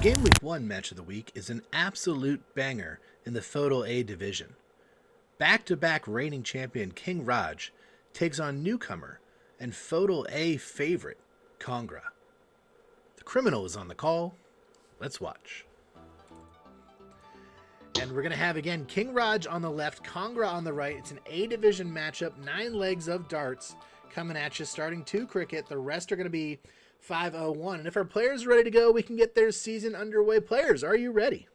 Game Week 1 match of the week is an absolute banger in the FODL A division. Back-to-back reigning champion King Rodge takes on newcomer and FODL A favorite Kongraw. The criminal is on the call. Let's watch. And we're going to have, again, King Rodge on the left, Kongraw on the right. It's an A division matchup, 9 legs of darts coming at you, starting 2 cricket. The rest are going to be 5-0-1. And if our players are ready to go, we can get their season underway. Players, are you ready?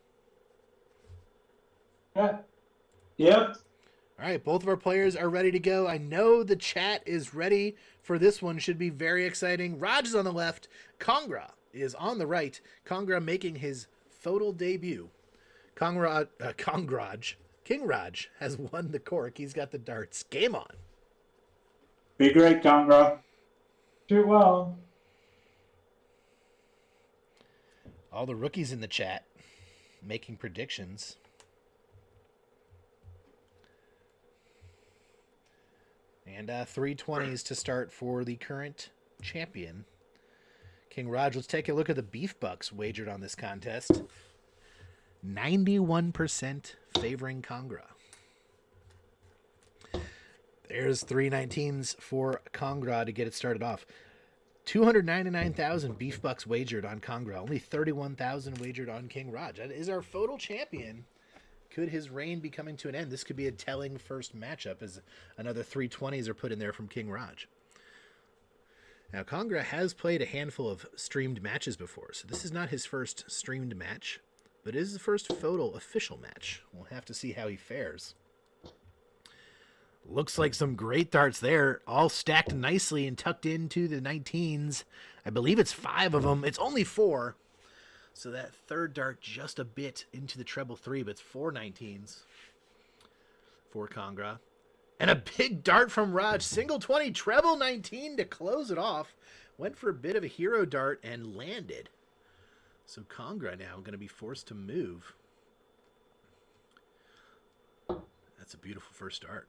Yeah. Yep. All right, both of our players are ready to go. I know the chat is ready for this one. Should be very exciting. Rodge is on the left. Kongraw is on the right. Kongraw making his FODL debut. King Rodge has won the cork. He's got the darts. Game on. Be great, Kongraw. Do well. All the rookies in the chat making predictions. And 320s to start for the current champion, King Rodge. Let's take a look at the beef bucks wagered on this contest. 91% favoring Kongraw. There's 319s for Kongraw to get it started off. 299,000 beef bucks wagered on Kongraw. Only 31,000 wagered on King Rodge. That is our FODL champion. Could his reign be coming to an end? This could be a telling first matchup as another 320s are put in there from King Rodge. Now, Kongraw has played a handful of streamed matches before, so this is not his first streamed match, but it is the first FODL official match. We'll have to see how he fares. Looks like some great darts there, all stacked nicely and tucked into the 19s. I believe it's 5 of them. It's only 4. So that third dart just a bit into the treble 3, but it's 4 19s for Kongraw. And a big dart from Rodge. Single 20, treble 19 to close it off. Went for a bit of a hero dart and landed. So Kongraw now going to be forced to move. That's a beautiful first dart.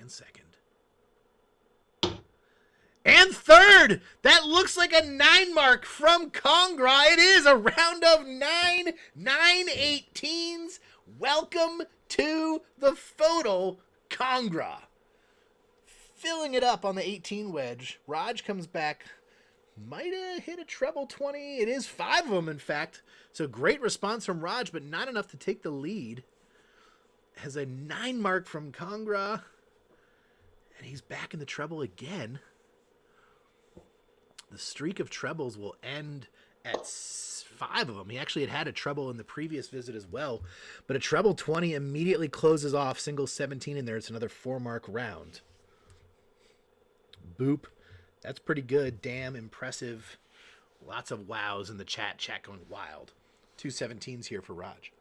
And second. And third! That looks like a 9 mark from Kongraw. It is a round of 9 18s. Welcome to the FODL, Kongraw. Filling it up on the 18 wedge. Rodge comes back. Might have hit a treble 20. It is 5 of them, in fact. So great response from Rodge, but not enough to take the lead. Has a 9 mark from Kongraw. And he's back in the treble again. The streak of trebles will end at 5 of them. He actually had a treble in the previous visit as well. But a treble 20 immediately closes off. Single 17 in there. It's another 4-mark round. Boop. That's pretty good. Damn impressive. Lots of wows in the chat. Chat going wild. 2 17s here for Rodge.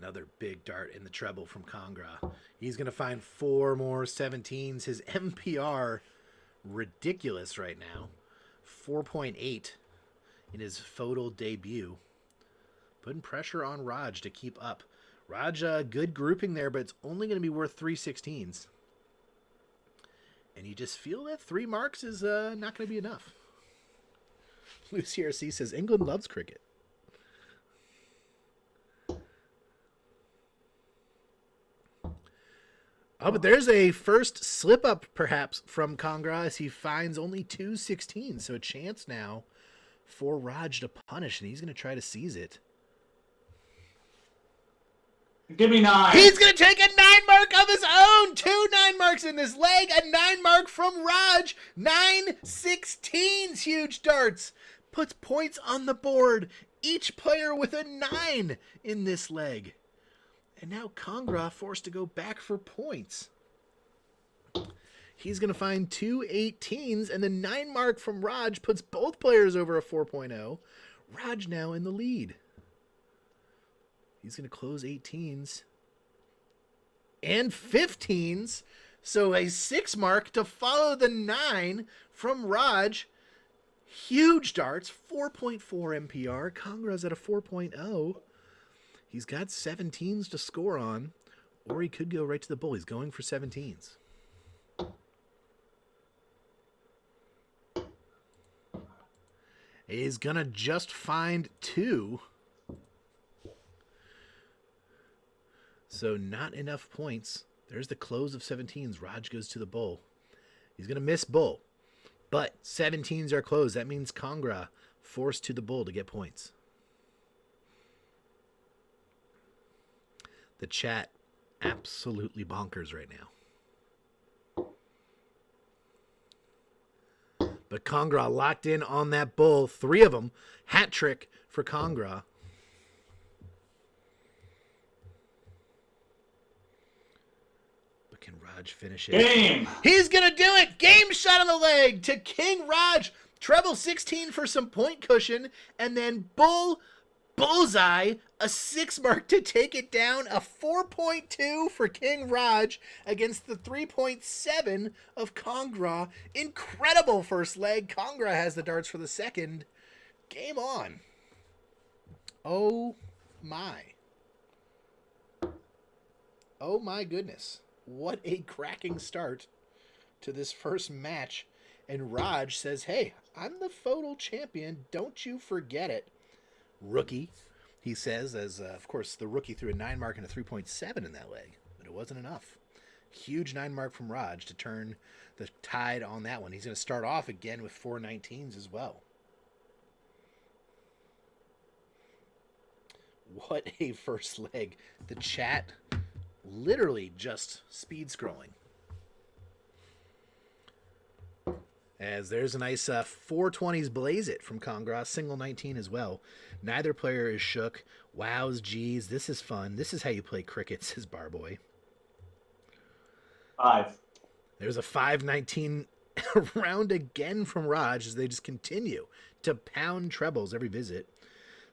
Another big dart in the treble from Kongraw. He's going to find 4 more 17s. His MPR, ridiculous right now. 4.8 in his FODL debut. Putting pressure on Rodge to keep up. Rodge, good grouping there, but it's only going to be worth 3 16s. And you just feel that 3 marks is not going to be enough. Lucy RC says, England loves cricket. Oh, but there's a first slip-up, perhaps, from Kongraw as he finds only 2 16s. So a chance now for Rodge to punish, and he's going to try to seize it. Give me 9. He's going to take a 9 mark of his own. 2 9 marks in this leg. A 9 mark from Rodge. 9 16s, huge darts. Puts points on the board. Each player with a 9 in this leg. And now Kongraw forced to go back for points. He's going to find 2 18s, and the 9 mark from Rodge puts both players over a 4.0. Rodge now in the lead. He's going to close 18s and 15s. So a 6 mark to follow the 9 from Rodge. Huge darts, 4.4 MPR. Kongraw's at a 4.0. He's got 17s to score on, or he could go right to the bull. He's going for 17s. He's going to just find 2. So not enough points. There's the close of 17s. Rodge goes to the bull. He's going to miss bull. But 17s are closed. That means Kongraw forced to the bull to get points. The chat absolutely bonkers right now. But Kongraw locked in on that bull. 3 of them. Hat trick for Kongraw. But can Rodge finish it? Game! He's going to do it! Game shot on the leg to King Rodge. Treble 16 for some point cushion. And then bullseye, a 6 mark to take it down. A 4.2 for King Rodge against the 3.7 of Kongraw. Incredible first leg. Kongraw has the darts for the second. Game on. Oh my. Oh my goodness. What a cracking start to this first match. And Rodge says, hey, I'm the FODL champion. Don't you forget it. Rookie, he says, as of course the rookie threw a 9 mark and a 3.7 in that leg, but it wasn't enough. Huge 9 mark from Rodge to turn the tide on that one. He's going to start off again with 4 19s as well. What a first leg. The chat literally just speed scrolling. As there's a nice 420s blaze it from Kongraw, single 19 as well. Neither player is shook. Wows, geez, this is fun. This is how you play cricket, says Barboy. 5. There's a 5-19 round again from Rodge as they just continue to pound trebles every visit.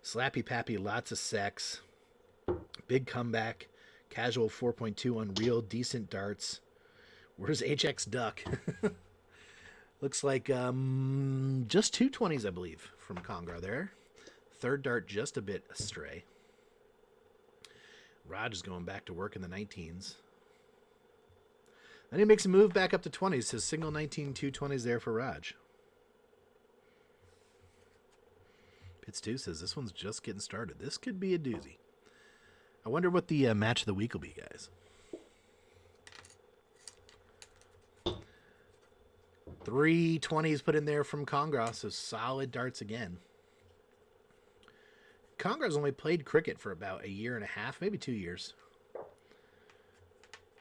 Slappy Pappy, lots of sex. Big comeback. Casual 4.2 on real decent darts. Where's HX Duck? Looks like just 2 20s, I believe, from Kongraw there. Third dart just a bit astray. Rodge is going back to work in the 19s. Then he makes a move back up to 20s. Says single 19, 2 20s there for Rodge. Pits 2 says this one's just getting started. This could be a doozy. I wonder what the match of the week will be, guys. 3 20s put in there from Kongraw, so solid darts again. Kongraw's only played cricket for about a year and a half, maybe 2 years.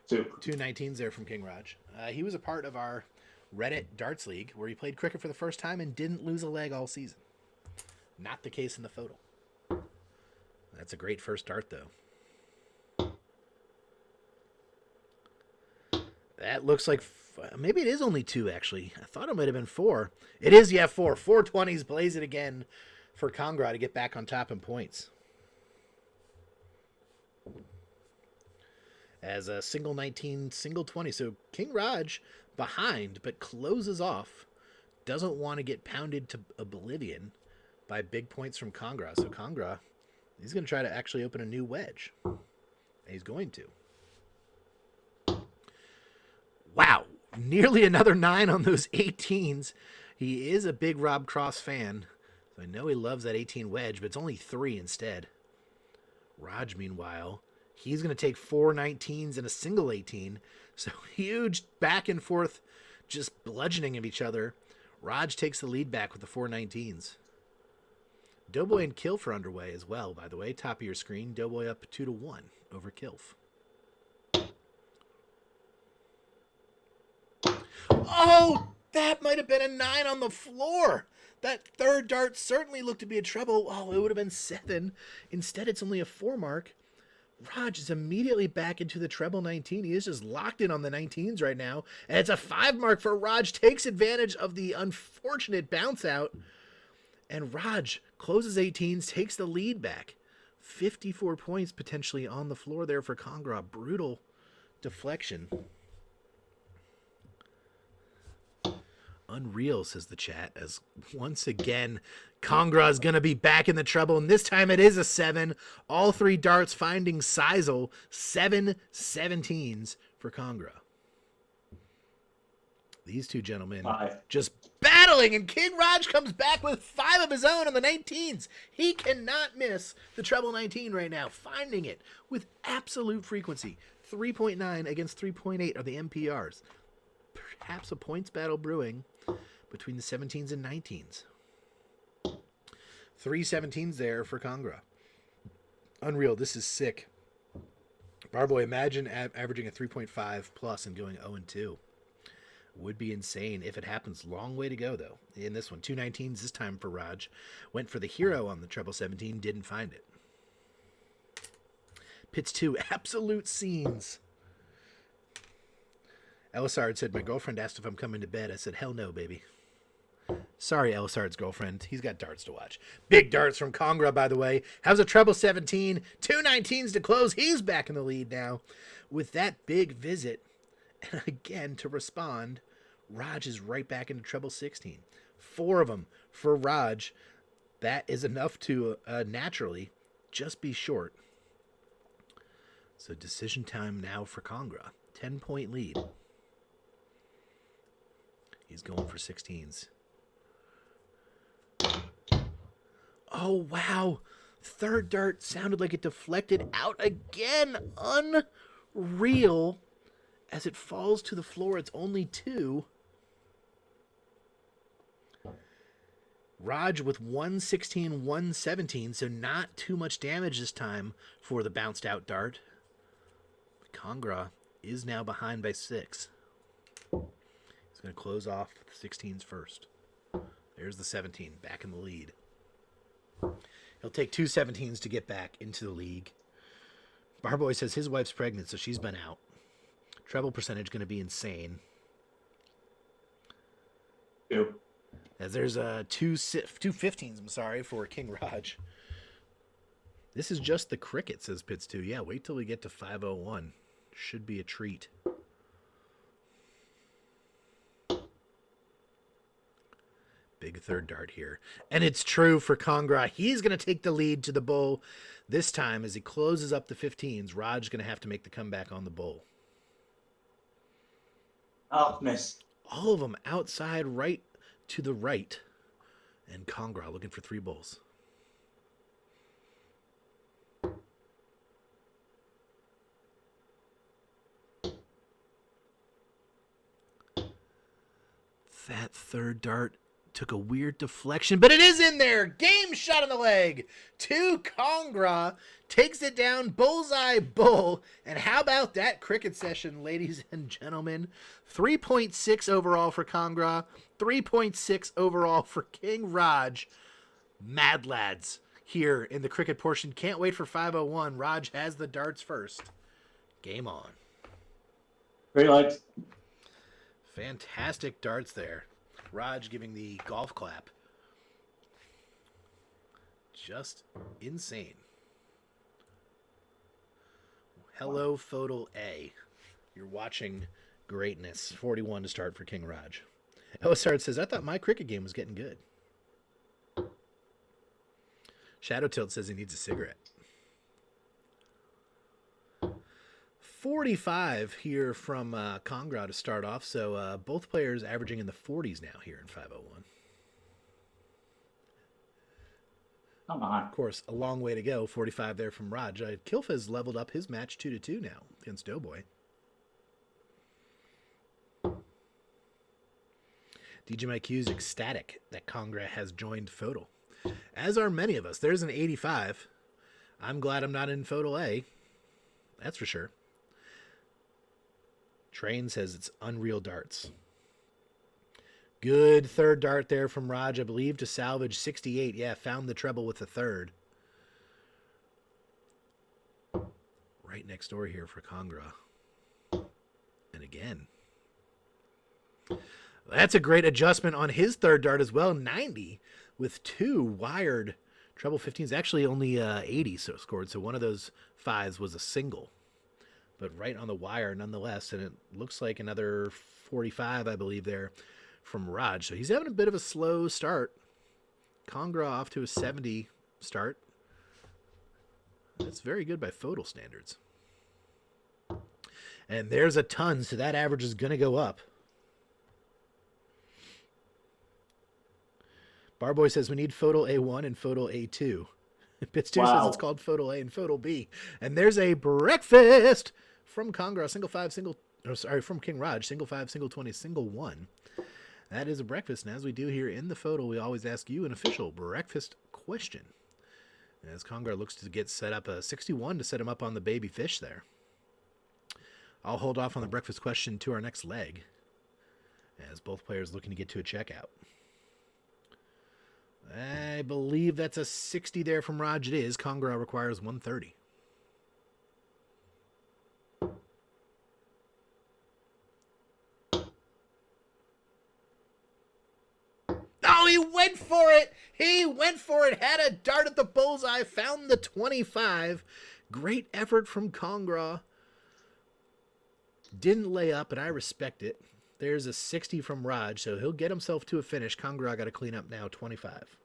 2. 2 19s there from King Rodge. He was a part of our Reddit Darts League where he played cricket for the first time and didn't lose a leg all season. Not the case in the FODL. That's a great first dart, though. That looks like maybe it is only 2, actually. I thought it might have been 4. It is, yeah, 4. 4 20s blaze it again for Kongraw to get back on top in points. As a single 19, single 20. So King Rodge behind, but closes off. Doesn't want to get pounded to oblivion by big points from Kongraw. So Kongraw, he's going to try to actually open a new wedge. And he's going to. Wow, nearly another 9 on those 18s. He is a big Rob Cross fan. So I know he loves that 18 wedge, but it's only 3 instead. Rodge, meanwhile, he's going to take 4 19s and a single 18. So huge back and forth, just bludgeoning of each other. Rodge takes the lead back with the 4 19s. Doughboy and Kilf are underway as well, by the way. Top of your screen, Doughboy up 2-1 over Kilf. Oh, that might have been a 9 on the floor. That third dart certainly looked to be a treble. Oh, it would have been 7. Instead, it's only a 4 mark. Rodge is immediately back into the treble 19. He is just locked in on the 19s right now. And it's a 5 mark for Rodge. Takes advantage of the unfortunate bounce out. And Rodge closes 18s, takes the lead back. 54 points potentially on the floor there for Kongraw. Brutal deflection. Unreal, says the chat, as once again, Kongraw is going to be back in the trouble, and this time it is a 7. All 3 darts finding Sizel. 7 17s for Kongraw. These two gentlemen 5. just battling, and King Rodge comes back with 5 of his own on the 19s. He cannot miss the treble 19 right now, finding it with absolute frequency. 3.9 against 3.8 are the MPRs. Perhaps a points battle brewing between the 17s and 19s. 3 17s there for Kongraw. Unreal. This is sick. Barboy, imagine averaging a 3.5 plus and going 0-2. Would be insane if it happens. Long way to go, though. In this one, 2 19s this time for Rodge. Went for the hero on the treble 17, didn't find it. Pits 2, absolute scenes. Elisard said, my girlfriend asked if I'm coming to bed. I said, hell no, baby. Sorry, Elisard's girlfriend. He's got darts to watch. Big darts from Kongraw, by the way. How's a treble 17? 2 19s to close. He's back in the lead now. With that big visit, and again to respond, Rodge is right back into treble 16. 4 of them for Rodge. That is enough to naturally just be short. So decision time now for Kongraw. 10-point lead. He's going for 16s. Oh, wow. Third dart sounded like it deflected out again. Unreal. As it falls to the floor, it's only 2. Rodge with 116, 117, so not too much damage this time for the bounced out dart. Kongraw is now behind by 6. He's going to close off the 16s first. There's the 17, back in the lead. He'll take 2 17s to get back into the league. Barboy says his wife's pregnant, so she's been out. Treble percentage going to be insane. 2. As there's two 15s, I'm sorry, for King Rodge. This is just the cricket, says Pits 2. Yeah, wait till we get to 501. Should be a treat. Big third dart here. And it's true for Kongraw. He's going to take the lead to the bull this time as he closes up the 15s. Rodge's going to have to make the comeback on the bull. Oh, miss. All of them outside right to the right. And Kongraw looking for 3 bulls. That third dart took a weird deflection, but it is in there. Game shot in the leg to Kongraw. Takes it down, bullseye bull. And how about that cricket session, ladies and gentlemen? 3.6 overall for Kongraw. 3.6 overall for King Rodge. Mad lads here in the cricket portion. Can't wait for 501. Rodge has the darts first. Game on. Great lights. Fantastic darts there. Rodge giving the golf clap. Just insane. Hello, FODL A. You're watching greatness. 41 to start for King Rodge. Elisard says, I thought my cricket game was getting good. Shadow Tilt says he needs a cigarette. 45 here from Kongraw to start off. So both players averaging in the 40s now here in 501. Come on. Of course, a long way to go. 45 there from Rodge. Kilfez leveled up his match 2-2 now against Doughboy. DJ Mike Hughes ecstatic that Kongraw has joined FODL. As are many of us. There's an 85. I'm glad I'm not in FODL A. That's for sure. Train says it's unreal darts. Good third dart there from Rodge, I believe, to salvage 68. Yeah, found the treble with the third. Right next door here for Kongraw. And again. That's a great adjustment on his third dart as well. 90 with 2 wired treble 15s. Actually only 80 so scored. So one of those 5s was a single. But right on the wire nonetheless. And it looks like another 45, I believe, there from Rodge. So he's having a bit of a slow start. Kongraw off to a 70 start. That's very good by FODL standards. And there's a ton, so that average is going to go up. Barboy says we need FODL A1 and FODL A2. Bits2 says it's called FODL A and FODL B. And there's a breakfast from Kongraw, from King Rodge, single 5, single 20, single 1. That is a breakfast. And as we do here in the FODL, we always ask you an official breakfast question. As Kongraw looks to get set up a 61 to set him up on the baby fish there. I'll hold off on the breakfast question to our next leg, as both players looking to get to a checkout. I believe that's a 60 there from Rodge. It is. Kongraw requires 130. Oh, he went for it. He went for it. Had a dart at the bullseye. Found the 25. Great effort from Kongraw. Didn't lay up, and I respect it. There's a 60 from Rodge, so he'll get himself to a finish. Kongraw got to clean up now, 25.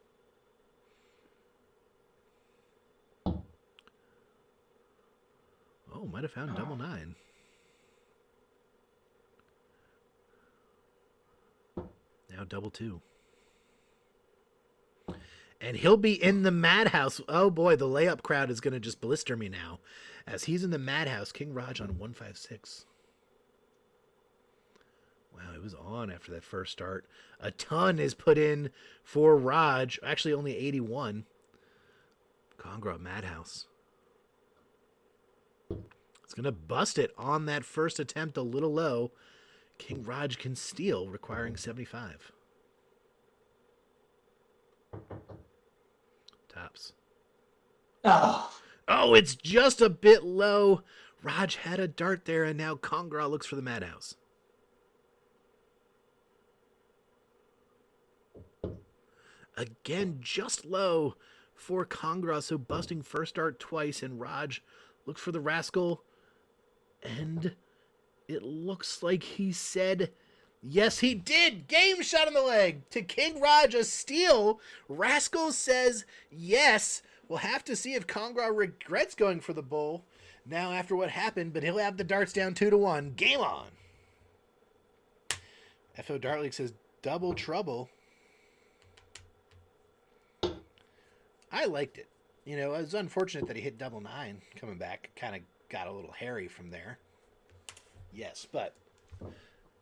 Oh, might have found double 9. Now double 2. And he'll be in the madhouse. Oh boy, the layup crowd is going to just blister me now, as he's in the madhouse. King Rodge on 156. Wow, it was on after that first start. A ton is put in for Rodge. Actually, only 81. Kongraw madhouse. It's going to bust it on that first attempt a little low. King Rodge can steal, requiring 75. Tops. Oh, it's just a bit low. Rodge had a dart there, and now Kongraw looks for the madhouse. Again, just low for Kongraw, so busting first dart twice, and Rodge looks for the rascal, and it looks like he said, yes, he did. Game shot in the leg to King Rodge, a steal. Rascal says yes. We'll have to see if Kongraw regrets going for the bull now after what happened, but he'll have the darts down 2-1. Game on. FO Dart League says double trouble. I liked it. You know, it was unfortunate that he hit double 9 coming back. Kind of got a little hairy from there. Yes, but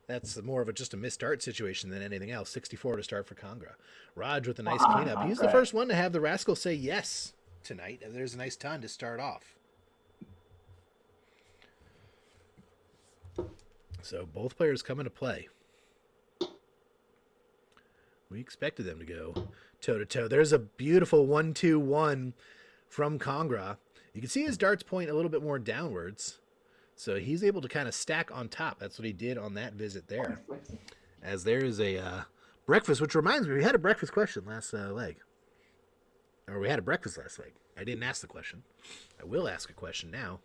that's more of just a missed start situation than anything else. 64 to start for Kongraw. Rodge with a nice cleanup. He's the first one to have the rascal say yes tonight. And there's a nice ton to start off. So both players come into play. We expected them to go toe-to-toe. There's a beautiful 1-2-1 from Kongraw. You can see his darts point a little bit more downwards. So he's able to kind of stack on top. That's what he did on that visit there. As there is a breakfast, which reminds me, we had a breakfast question last leg. Or we had a breakfast last leg. I didn't ask the question. I will ask a question now.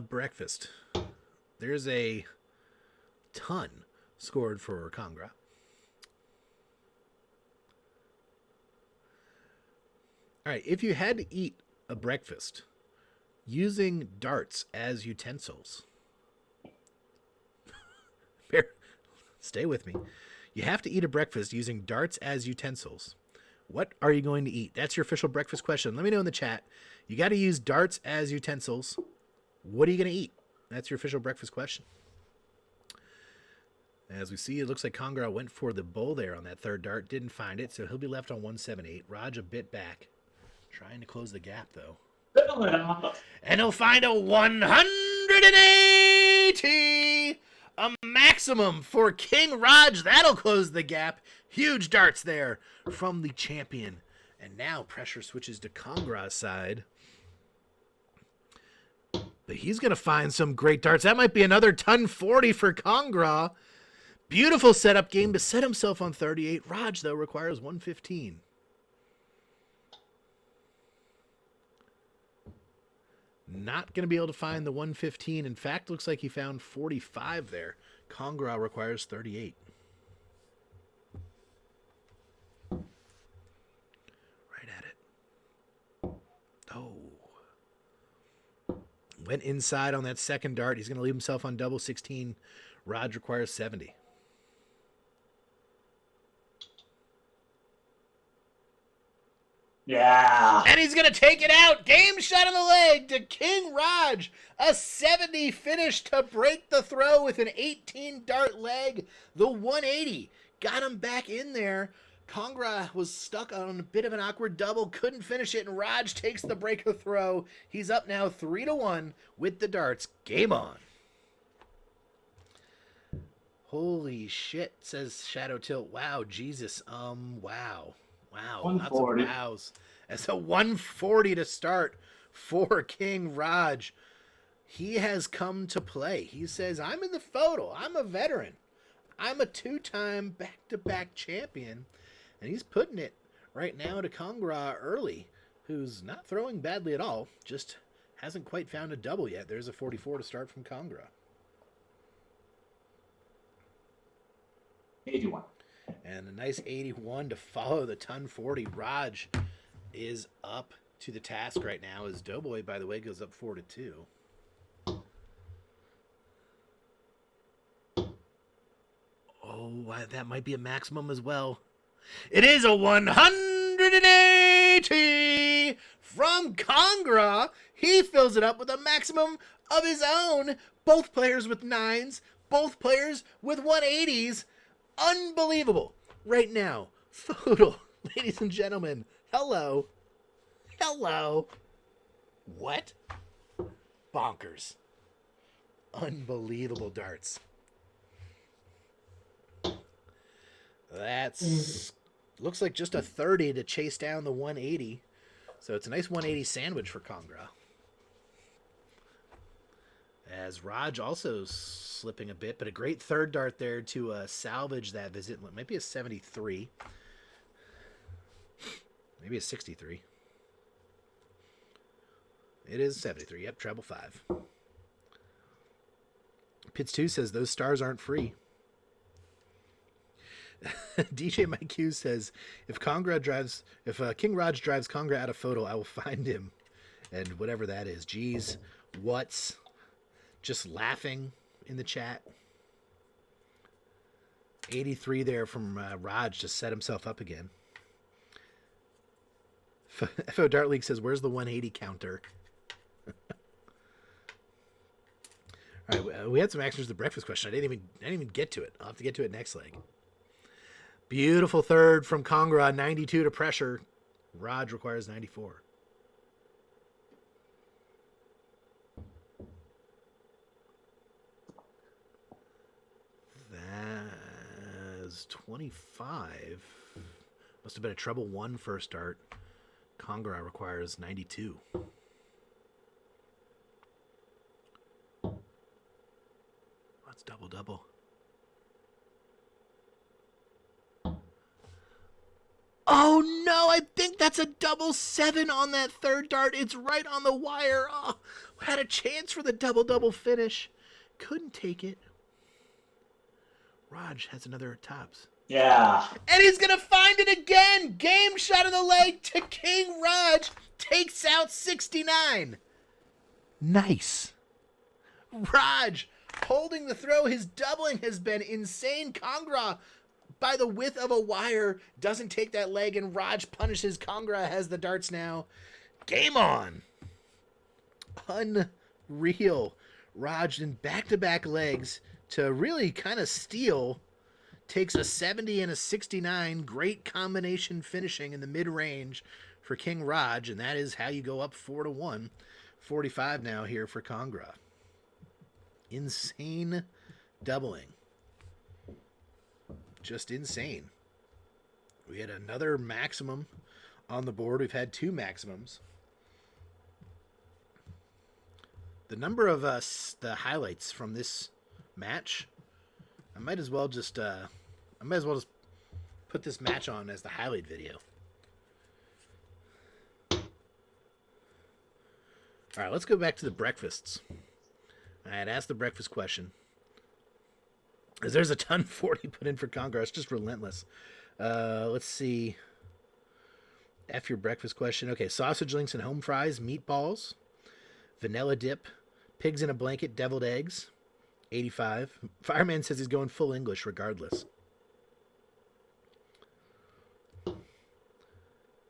Breakfast. There's a ton scored for Kongraw. All right, if you had to eat a breakfast using darts as utensils, stay with me. You have to eat a breakfast using darts as utensils. What are you going to eat? That's your official breakfast question. Let me know in the chat. You got to use darts as utensils. What are you going to eat? That's your official breakfast question. As we see, it looks like Kongraw went for the bull there on that third dart. Didn't find it, so he'll be left on 178. Rodge a bit back. Trying to close the gap, though. And he'll find a 180! A maximum for King Rodge. That'll close the gap. Huge darts there from the champion. And now pressure switches to Kongraw's side. But he's going to find some great darts. That might be another ton 40 for Kongraw. Beautiful setup game to set himself on 38. Rodge, though, requires 115. Not going to be able to find the 115. In fact, looks like he found 45 there. Kongraw requires 38. Right at it. Oh. Went inside on that second dart. He's going to leave himself on double 16. Rodge requires 70. Yeah. And he's going to take it out. Game shot on the leg to King Rodge. A 70 finish to break the throw with an 18 dart leg. The 180 got him back in there. Kongraw was stuck on a bit of an awkward double, couldn't finish it, and Rodge takes the break of throw. He's up now 3-1 with the darts. Game on. Holy shit, says Shadow Tilt. Wow, Jesus. Wow. Wow. 140. Lots of wows. That's a 140 to start for King Rodge. He has come to play. He says, I'm in the photo. I'm a veteran. I'm a 2-time back-to-back champion. And he's putting it right now to Kongraw early, who's not throwing badly at all, just hasn't quite found a double yet. There's a 44 to start from Kongraw. 81. And a nice 81 to follow the ton 40. Rodge is up to the task right now as Doughboy, by the way, goes up 4-2. Oh, that might be a maximum as well. It is a 180 from Kongraw. He fills it up with a maximum of his own. Both players with 9s, both players with 180s. Unbelievable. Right now, FODL, ladies and gentlemen, hello. Hello. What? Bonkers. Unbelievable darts. That's looks like just a 30 to chase down the 180. So it's a nice 180 sandwich for Kongraw. As Rodge also slipping a bit, but a great third dart there to salvage that visit. It might be a 73. Maybe a 63. It is 73. Yep, treble 5. Pits 2 says those stars aren't free. DJ Mike Hughes says, if King Rodge drives Kongraw out of photo, I will find him. And whatever that is. Geez, what's just laughing in the chat. 83 there from Rodge to set himself up again. FO Dart League says, where's the 180 counter? All right, we had some answers to the breakfast question. I didn't even get to it. I'll have to get to it next leg. Beautiful third from Kongraw, 92 to pressure. Rodge requires 94. That's 25. Must have been a treble 1 first dart. Kongraw requires 92. That's double. Oh no, I think that's a double 7 on that third dart. It's right on the wire. Oh, had a chance for the double finish. Couldn't take it. Rodge has another tops. Yeah. And he's going to find it again. Game shot of the leg to King Rodge. Takes out 69. Nice. Rodge holding the throw. His doubling has been insane. Kongraw, by the width of a wire, doesn't take that leg, and Rodge punishes. Kongraw has the darts now. Game on. Unreal. Rodge in back-to-back legs to really kind of steal. Takes a 70 and a 69. Great combination finishing in the mid-range for King Rodge, and that is how you go up 4-1. 45 now here for Kongraw. Insane doubling. Just insane. We had another maximum on the board. We've had 2 maximums. The number of the highlights from this match, I might as well just put this match on as the highlight video. All right, let's go back to the breakfasts. I had asked the breakfast question. Because there's a ton 40 put in for Kongraw. It's just relentless. Let's see. F your breakfast question. Okay, sausage links and home fries, meatballs, vanilla dip, pigs in a blanket, deviled eggs, 85. Fireman says he's going full English regardless.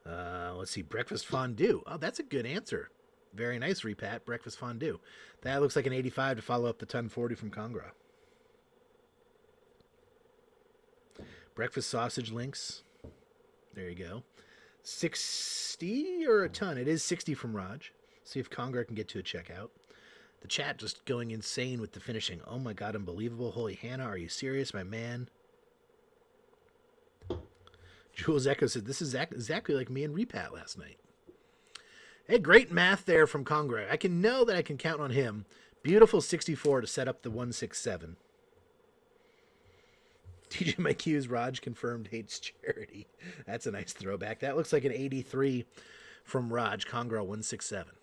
Let's see, breakfast fondue. Oh, that's a good answer. Very nice, Repat. Breakfast fondue. That looks like an 85 to follow up the ton 40 from Kongraw. Breakfast sausage links. There you go. 60 or a ton? It is 60 from Rodge. See if Kongraw can get to a checkout. The chat just going insane with the finishing. Oh my god, unbelievable. Holy Hannah, are you serious, my man? Jules Echo said, this is exactly like me and Repat last night. Hey, great math there from Kongraw. I can know that I can count on him. Beautiful 64 to set up the 167. TJ McHugh's Rodge confirmed hates charity. That's a nice throwback. That looks like an 83 from Rodge. Kongraw 167.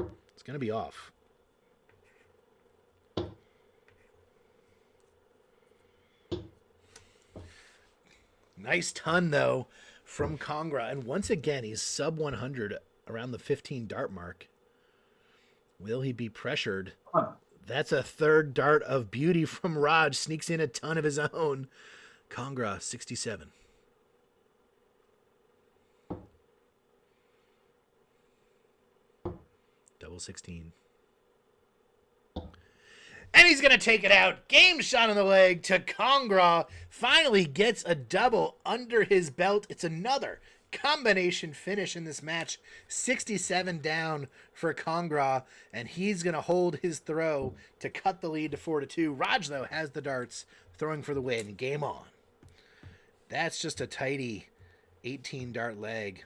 It's going to be off. Nice ton, though, from Kongraw. And once again, he's sub 100 around the 15 dart mark. Will he be pressured? That's a third dart of beauty from Rodge. Sneaks in a ton of his own. Kongraw, 67. Double 16. And he's going to take it out. Game shot on the leg to Kongraw. Finally gets a double under his belt. It's another combination finish in this match. 67 down for Kongraw. And he's going to hold his throw to cut the lead to 4-2. Rodge, though, has the darts. Throwing for the win. Game on. That's just a tidy 18 dart leg.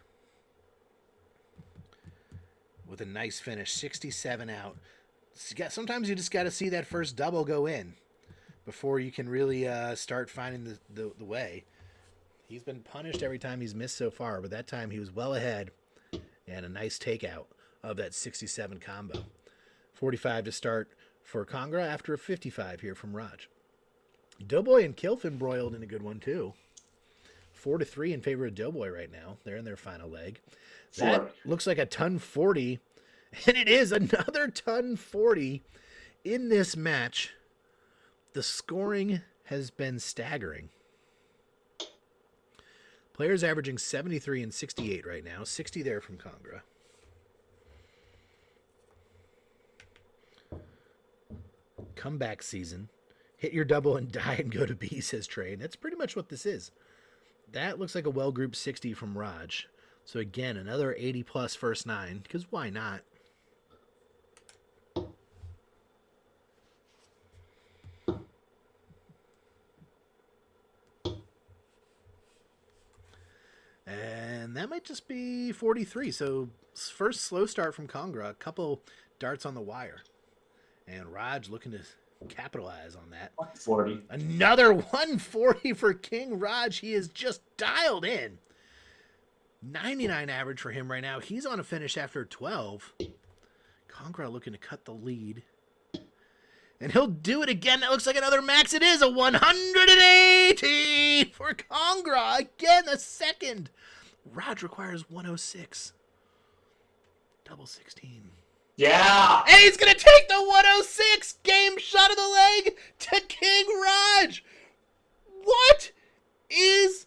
With a nice finish. 67 out. Sometimes you just got to see that first double go in before you can really start finding the way. He's been punished every time he's missed so far, but that time he was well ahead and a nice takeout of that 67 combo. 45 to start for Kongraw after a 55 here from Rodge. Doughboy and Kilfin broiled in a good one too. 4-3 in favor of Doughboy right now. They're in their final leg. That looks like a ton 40. And it is another ton 40 in this match. The scoring has been staggering. Players averaging 73 and 68 right now. 60 there from Kongraw. Comeback season. Hit your double and die and go to B, says Trey. And that's pretty much what this is. That looks like a well-grouped 60 from Rodge. So again, another 80-plus first 9. Because why not? And that might just be 43. So first slow start from Kongraw. A couple darts on the wire. And Rodge looking to capitalize on that. 140. Another 140 for King Rodge. He is just dialed in. 99 average for him right now. He's on a finish after 12. Kongraw looking to cut the lead. And he'll do it again. That looks like another max. It is a 180 for Kongraw. Again, the second. Rodge requires 106. Double 16. Yeah! And he's going to take the 106. Game shot of the leg to King Rodge. What is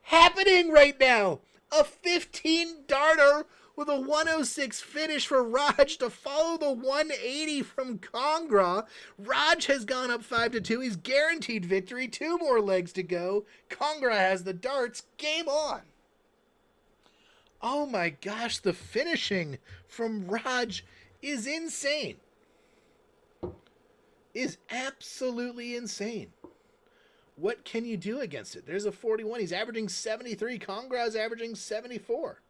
happening right now? A 15 darter with a 106 finish for Rodge to follow the 180 from Kongraw. Rodge has gone up 5-2. He's guaranteed victory. 2 more legs to go. Kongraw has the darts. Game on. Oh my gosh, the finishing from Rodge is insane. Is absolutely insane. What can you do against it? There's a 41. He's averaging 73. Kongraw's averaging 74.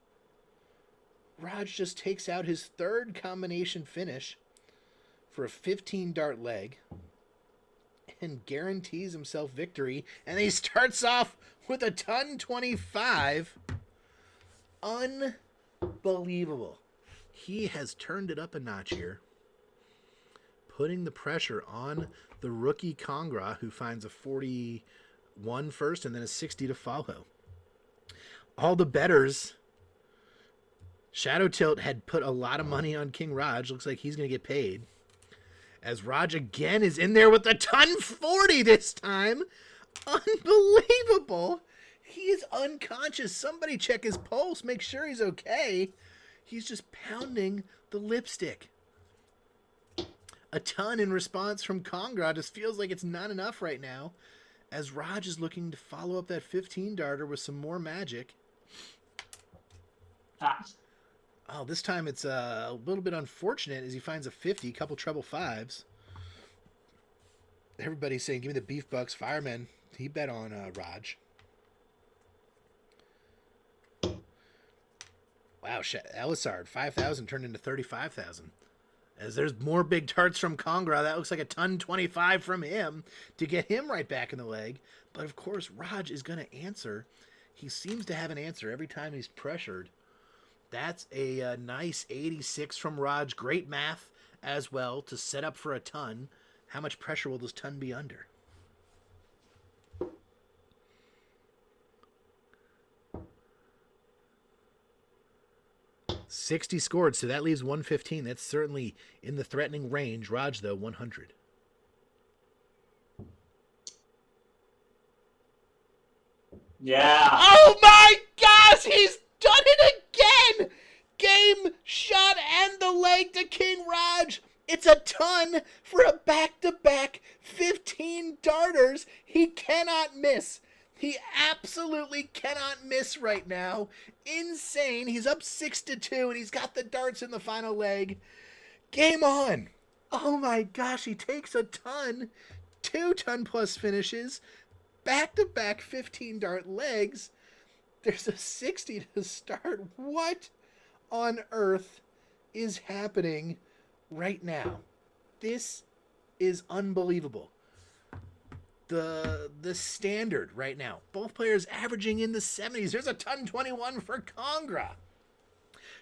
Rodge just takes out his third combination finish for a 15 dart leg and guarantees himself victory. And he starts off with a ton 25. Unbelievable. Unbelievable. He has turned it up a notch here, putting the pressure on the rookie Kongraw, who finds a 41 first and then a 60 to follow. All the bettors, Shadow Tilt had put a lot of money on King Rodge. Looks like he's going to get paid. As Rodge again is in there with a ton 40 this time. Unbelievable. He is unconscious. Somebody check his pulse. Make sure he's okay. He's just pounding the lipstick. A ton in response from Kongraw. Just feels like it's not enough right now. As Rodge is looking to follow up that 15 darter with some more magic. Oh, this time it's a little bit unfortunate as he finds a 50, couple treble fives. Everybody's saying, give me the beef bucks. Fireman, he bet on Rodge. Wow, Elisard, 5,000 turned into 35,000. As there's more big darts from Kongraw, that looks like a ton 25 from him to get him right back in the leg. But of course, Rodge is going to answer. He seems to have an answer every time he's pressured. That's a nice 86 from Rodge. Great math as well to set up for a ton. How much pressure will this ton be under? $60 scored, so that leaves 115. That's certainly in the threatening range. Rodge, though, 100. Yeah. Oh my gosh, he's done it again! Game, shot, and the leg to King Rodge. It's a ton for a back-to-back 15 darters. He cannot miss. He absolutely cannot miss right now. Insane. He's up 6-2, and he's got the darts in the final leg. Game on. Oh my gosh, he takes a ton. 2 ton plus finishes. Back-to-back 15 dart legs. There's a 60 to start. What on earth is happening right now? This is unbelievable. The standard right now. Both players averaging in the 70s. There's a ton 21 for Kongraw.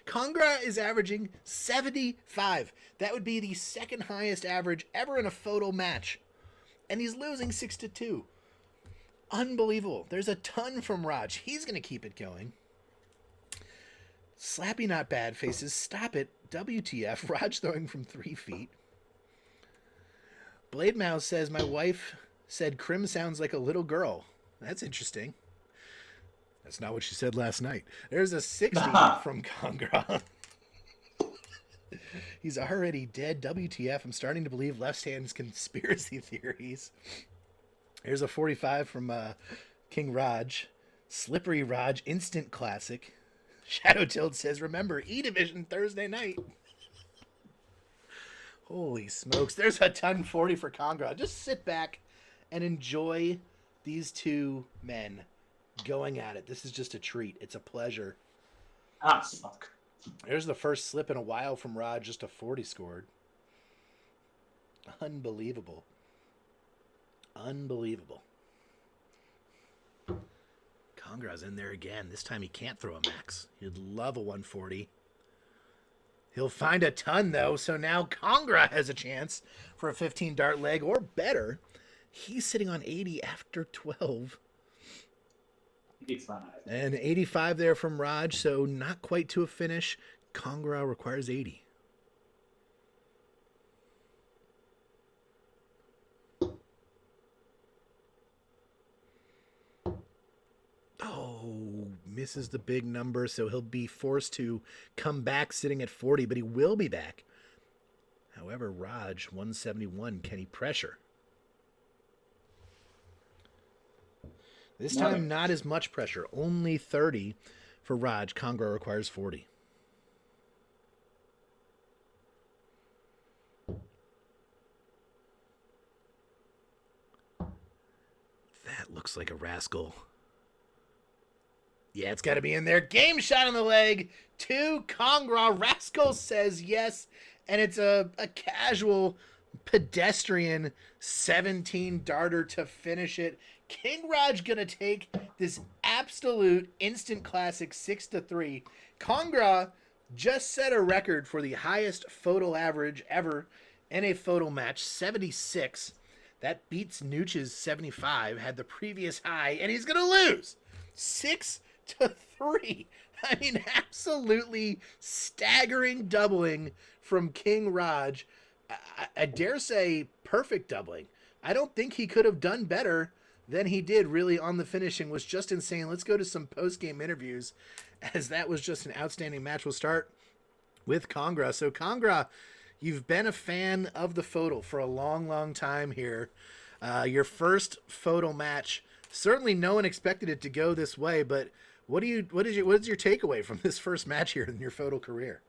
Kongraw is averaging 75. That would be the second highest average ever in a FODL match. And he's losing 6-2. Unbelievable. There's a ton from Rodge. He's going to keep it going. Slappy not bad faces. Stop it. WTF. Rodge throwing from 3 feet. Blade Mouse says, my wife said Krim sounds like a little girl. That's interesting. That's not what she said last night. There's a 60 from Kongraw. He's already dead. WTF. I'm starting to believe left hand's conspiracy theories. Here's a 45 from King Rodge. Slippery Rodge, instant classic. Shadow Tilt says, remember, E-Division Thursday night. Holy smokes. There's a ton 40 for Kongraw. Just sit back and enjoy these two men going at it. This is just a treat. It's a pleasure. Fuck. There's the first slip in a while from Rodge. Just a 40 scored. Unbelievable. Unbelievable. Kongraw's in there again. This time he can't throw a max. He'd love a 140. He'll find a ton, though, so now Kongraw has a chance for a 15 dart leg or better. He's sitting on 80 after 12. 85. And 85 there from Rodge, so not quite to a finish. Kongraw requires 80. Oh, misses the big number, so he'll be forced to come back sitting at 40, but he will be back. However, Rodge, 171, can he pressure? This time, not as much pressure. Only 30 for Rodge. Kongraw requires 40. That looks like a rascal. Yeah, it's got to be in there. Game shot on the leg to Kongraw. Rascal says yes, and it's a casual pedestrian 17 darter to finish it. King Rodge gonna take this absolute instant classic 6-3. Kongraw just set a record for the highest photo average ever in a photo match, 76. That beats Nooch's 75, had the previous high, and he's going to lose 6-3. I mean, absolutely staggering doubling from King Rodge. I dare say perfect doubling. I don't think he could have done better than he did really on the finishing. Was just insane. Let's go to some post-game interviews, as that was just an outstanding match. We'll start with Kongraw. So Kongraw, you've been a fan of the photo for a long, long time here. Your first photo match, certainly no one expected it to go this way, but what is your takeaway from this first match here in your photo career?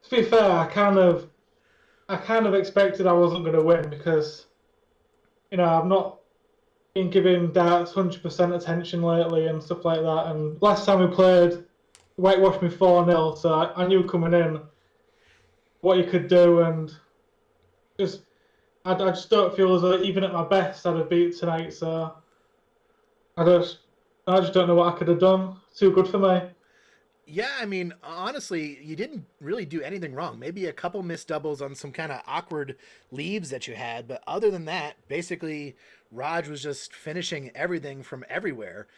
To be fair, I kind of expected I wasn't going to win because, I've not been giving darts 100% attention lately and stuff like that. And last time we played, whitewashed me 4-0, so I knew coming in what you could do, and I just don't feel as though even at my best I'd have beat tonight. So I just don't know what I could have done. Too good for me. Yeah, I mean, honestly, you didn't really do anything wrong. Maybe a couple missed doubles on some kind of awkward leaves that you had, but other than that, basically, Rodge was just finishing everything from everywhere.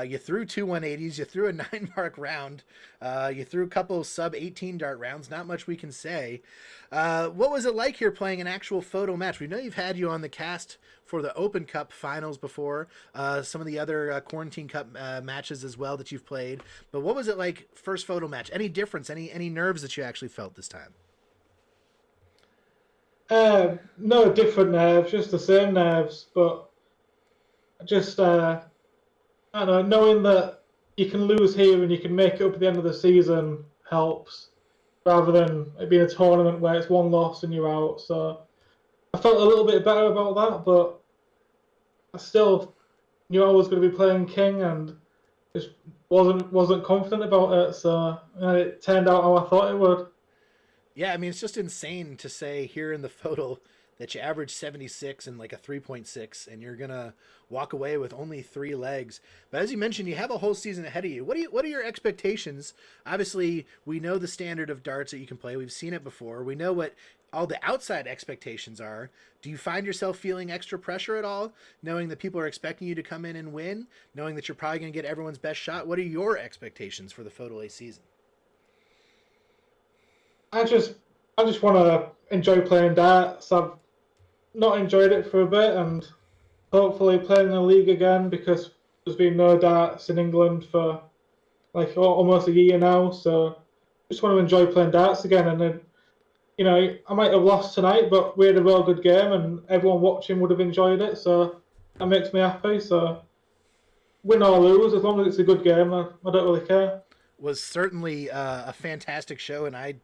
You threw 2 180s, you threw a 9-mark round, you threw a couple sub-18 dart rounds, not much we can say. What was it like here playing an actual photo match? We know you've had you on the cast for the Open Cup finals before, some of the other Quarantine Cup matches as well that you've played, but what was it like first photo match? Any difference, any nerves that you actually felt this time? No different nerves, just the same nerves, but just I don't know, knowing that you can lose here and you can make it up at the end of the season helps, rather than it being a tournament where it's one loss and you're out. So I felt a little bit better about that, but I still knew I was going to be playing King and just wasn't confident about it. So it turned out how I thought it would. Yeah, I mean, it's just insane to say here in the photo that you average 76 and like a 3.6, and you're going to walk away with only 3 legs. But as you mentioned, you have a whole season ahead of you. What are your expectations? Obviously, we know the standard of darts that you can play. We've seen it before. We know what all the outside expectations are. Do you find yourself feeling extra pressure at all, knowing that people are expecting you to come in and win, knowing that you're probably going to get everyone's best shot? What are your expectations for the Photo A season? I just want to enjoy playing darts. I've not enjoyed it for a bit, and hopefully playing the league again, because there's been no darts in England for like almost a year now. So just want to enjoy playing darts again. And then, I might have lost tonight, but we had a real good game, and everyone watching would have enjoyed it. So that makes me happy. So win or lose, as long as it's a good game, I don't really care. Was certainly a fantastic show, and I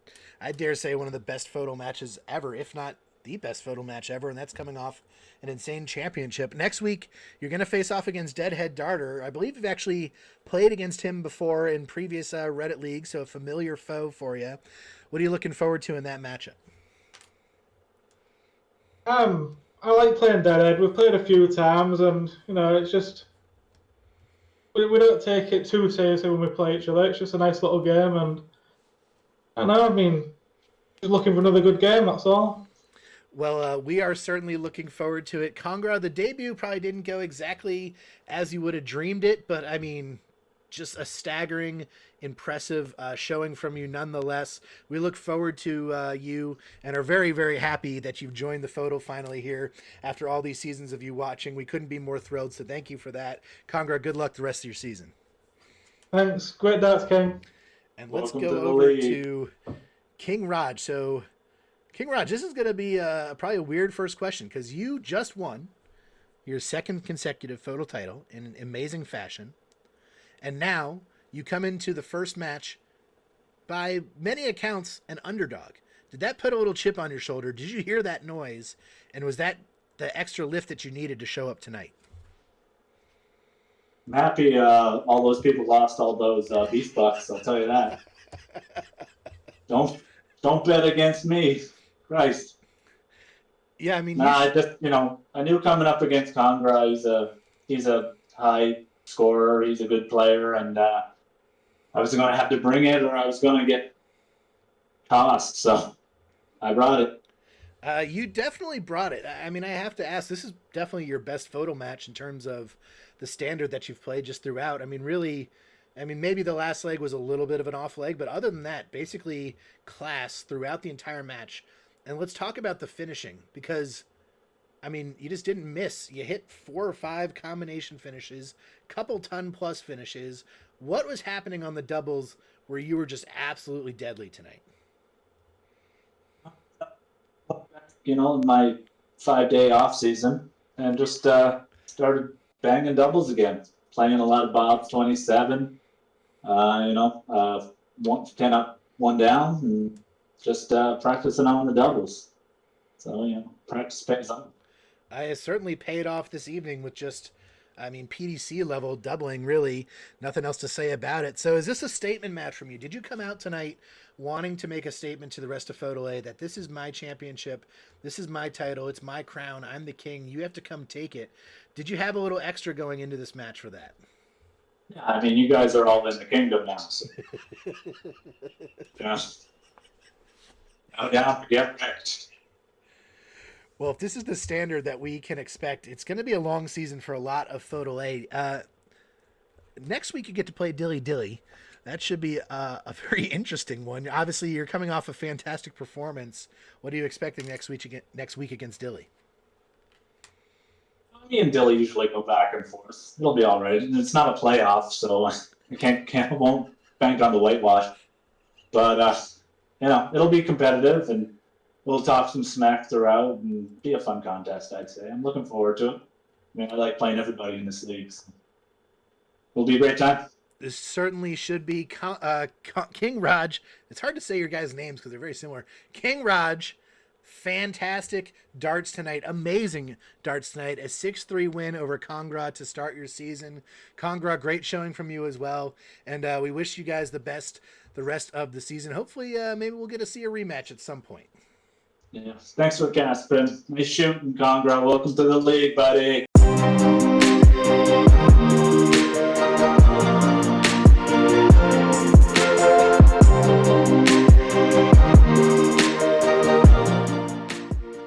dare say one of the best photo matches ever, if not the best photo match ever, and that's coming off an insane championship. Next week, you're going to face off against Deadhead Darter. I believe you've actually played against him before in previous Reddit leagues, so a familiar foe for you. What are you looking forward to in that matchup? I like playing Deadhead. We've played a few times, and it's just we don't take it too seriously when we play each other. It's just a nice little game, and I mean, just looking for another good game, that's all. Well, we are certainly looking forward to it. Kongraw, the debut probably didn't go exactly as you would have dreamed it, but I mean, just a staggering, impressive showing from you nonetheless. We look forward to you and are very, very happy that you've joined the photo finally here after all these seasons of you watching. We couldn't be more thrilled, so thank you for that. Kongraw, good luck the rest of your season. Thanks. Great darts, King. And let's go over to King Rodge. So, King Rodge, this is going to be probably a weird first question because you just won your second consecutive photo title in an amazing fashion. And now you come into the first match, by many accounts, an underdog. Did that put a little chip on your shoulder? Did you hear that noise? And was that the extra lift that you needed to show up tonight? I'm happy all those people lost all those beast bucks, I'll tell you that. Don't bet against me. Christ. Yeah, I mean... I just, I knew coming up against Kongraw, he's a high scorer. He's a good player, and I was going to have to bring it, or I was going to get tossed. So I brought it. You definitely brought it. I mean, I have to ask, this is definitely your best photo match in terms of the standard that you've played just throughout. I mean, really, maybe the last leg was a little bit of an off leg, but other than that, basically class throughout the entire match. And let's talk about the finishing, because, I mean, you just didn't miss. You hit 4 or 5 combination finishes, couple ton-plus finishes. What was happening on the doubles where you were just absolutely deadly tonight? My 5-day off season, and just started banging doubles again, playing a lot of Bob's 27, 10 up, 1 down, and just practicing on the doubles. So, practice pays off. I certainly paid off this evening with just, PDC level doubling, really. Nothing else to say about it. So is this a statement match from you? Did you come out tonight wanting to make a statement to the rest of FODL that this is my championship, this is my title, it's my crown, I'm the king, you have to come take it? Did you have a little extra going into this match for that? Yeah, you guys are all in the kingdom now. So. Yeah. Oh, yeah, right. Well, if this is the standard that we can expect, it's going to be a long season for a lot of FODL. Next week you get to play Dilly Dilly. That should be a very interesting one. Obviously, you're coming off a fantastic performance. What are you expecting next week against Dilly? Me and Dilly usually go back and forth. It'll be all right. It's not a playoff, so I won't bank on the whitewash. But it'll be competitive, and we'll talk some smack throughout, and be a fun contest, I'd say. I'm looking forward to it. I like playing everybody in this league. So. It'll be a great time. This certainly should be King Rodge. It's hard to say your guys' names because they're very similar. King Rodge, fantastic darts tonight. Amazing darts tonight. A 6-3 win over Kongraw to start your season. Kongraw, great showing from you as well. And we wish you guys the best the rest of the season. Hopefully, maybe we'll get to see a rematch at some point. Yeah. Thanks for casting. Nice shooting, Kongraw. Welcome to the league, buddy.